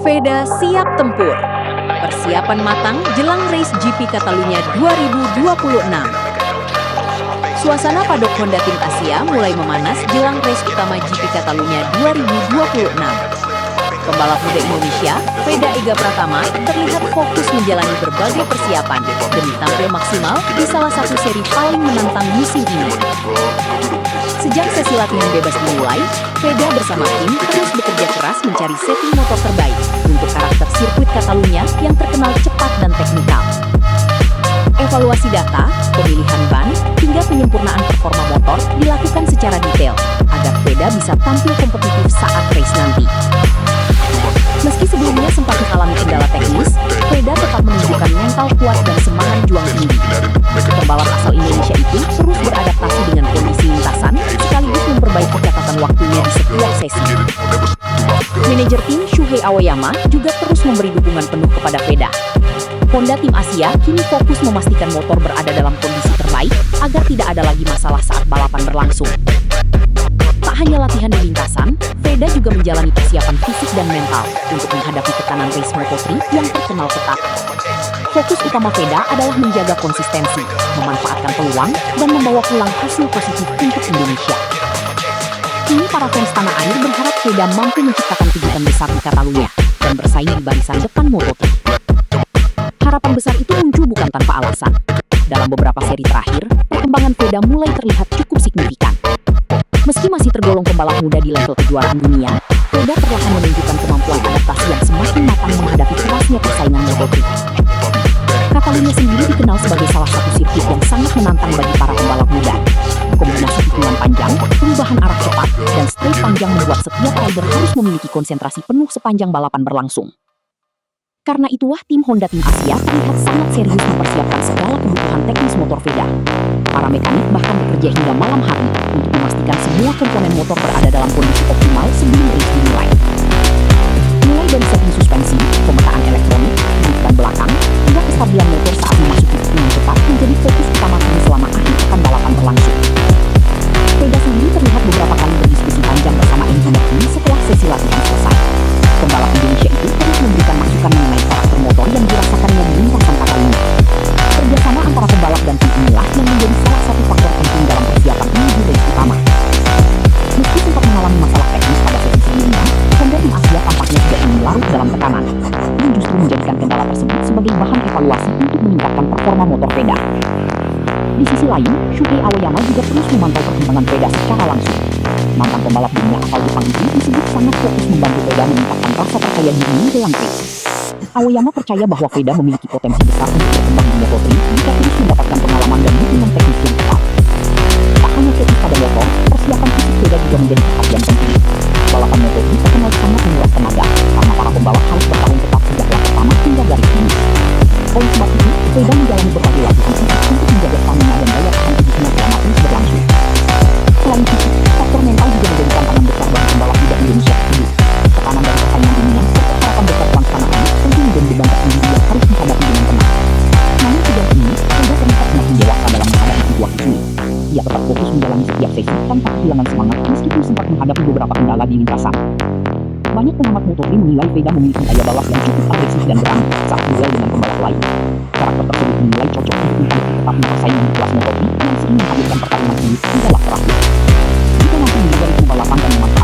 Veda siap tempur. Persiapan matang jelang race GP Catalunya 2026. Suasana padok Honda Tim Asia mulai memanas jelang race utama GP Catalunya 2026. Pembalap muda Indonesia, Veda Ega Pratama, terlihat fokus menjalani berbagai persiapan demi tampil maksimal di salah satu seri paling menantang musim ini. Sejak sesi latihan bebas dimulai, Veda bersama tim terus bekerja keras mencari setting motor terbaik untuk karakter sirkuit Catalunya yang terkenal cepat dan teknikal. Evaluasi data, pemilihan ban, hingga penyempurnaan performa motor dilakukan secara detail agar Veda bisa tampil kompetitif saat race nanti. Meski sebelumnya sempat mengalami kendala teknis, Veda tetap menunjukkan mental kuat dan semangat juang tinggi. Pembalap asal Indonesia itu terus beradaptasi dengan kondisi lintasan, sekaligus memperbaiki catatan waktunya di setiap sesi. Manajer tim Shuhei Aoyama juga terus memberi dukungan penuh kepada Veda. Honda Tim Asia kini fokus memastikan motor berada dalam kondisi terbaik agar tidak ada lagi masalah saat balapan berlangsung. Tak hanya latihan di lintasan, Veda juga menjalani persiapan fisik dan mental untuk menghadapi tekanan race Moto3 yang terkenal ketat. Fokus utama Veda adalah menjaga konsistensi, memanfaatkan peluang, dan membawa pulang hasil positif untuk Indonesia. Kini para fans tanah air berharap Veda mampu menciptakan kejutan besar di Catalunya dan bersaing di barisan depan Moto3. Harapan besar itu muncul bukan tanpa alasan. Dalam beberapa seri terakhir, perkembangan Veda mulai terlihat cukup signifikan. Meski masih tergolong pembalap muda di level kejuaraan dunia, Veda perlahan menunjukkan kemampuan adaptasi yang semakin matang menghadapi kerasnya persaingan Moto3. Catalunya sendiri dikenal sebagai salah satu sirkuit yang sangat menantang bagi para pembalap muda. Kombinasi tikungan panjang, perubahan arah cepat, dan straight panjang membuat setiap rider harus memiliki konsentrasi penuh sepanjang balapan berlangsung. Karena itulah tim Honda Tim Asia terlihat sangat serius mempersiapkan segala kebutuhan teknis motor Veda. Para mekanik bahkan bekerja hingga malam hari untuk memastikan semua komponen motor berada dalam kondisi optimal sebelum race dimulai. Mulai dari setting suspensi, pemetaan elektronik, ban belakang, hingga kestabilan motor saat memasuki tikungan cepat menjadi fokus utama tim selama akhir pekan balapan berlangsung. Veda sendiri terlihat beberapa kali berdiskusi panjang bersama engineer tim setelah sesi latihan selesai. Pembalap Indonesia itu terus memberikan masukan mengenai karakter motor yang dirasakannya di lintasan Catalunya. Kerjasama antara pembalap dan tim inilah yang menjadi salah satu faktor penting dalam persiapan menuju race utama. Meski sempat mengalami masalah teknis pada sesi sebelumnya, Honda Tim Asia tampaknya tidak ingin larut dalam tekanan, dan justru menjadikan kendala tersebut sebagai bahan evaluasi untuk meningkatkan performa motor Veda. Di sisi lain, Shuhei Aoyama juga terus memantau perkembangan Veda secara langsung. Mantan pembalap dunia asal Jepang itu disebut sangat fokus membantu Veda meningkatkan rasa percaya diri menjelang race. Aoyama percaya bahwa Veda memiliki potensi besar untuk berkembang di Moto3 jika terus mendapatkan pengalaman dan dukungan teknis yang tepat. Tak hanya fokus pada motor, persiapan fisik Veda juga menjadi perhatian penting. Balapan Moto3 terkenal sangat menguras tenaga, karena para pembalap harus bertarung ketat sejak lap pertama hingga garis finish. Oleh sebab itu, Veda menjalani berbagai latihan fisik untuk menjaga stamina dan daya tahan tubuhnya selama race berlangsung. Selain fisik, faktor mental juga menjadi tantangan besar bagi pembalap muda Indonesia tersebut. Tekanan dari persaingan dunia serta harapan besar fans tanah air tentu menjadi beban tersendiri yang harus dihadapi dengan tenang. Namun sejauh ini, Veda terlihat semakin dewasa dalam menghadapi situasi sulit. Ia tetap fokus menjalani setiap sesi tanpa kehilangan semangat meskipun sempat menghadapi beberapa kendala di lintasan. Banyak pengamat Moto3 menilai Veda memiliki daya balap yang cukup agresif dan berani saat duel dengan pembalap lain. Karakter tersebut dinilai cocok untuk menghadapi ketatnya persaingan di kelas Moto3 yang sering menghadirkan pertarungan sengit hingga lap terakhir. Jika nanti menjadi pembalapan dan memanfaatkan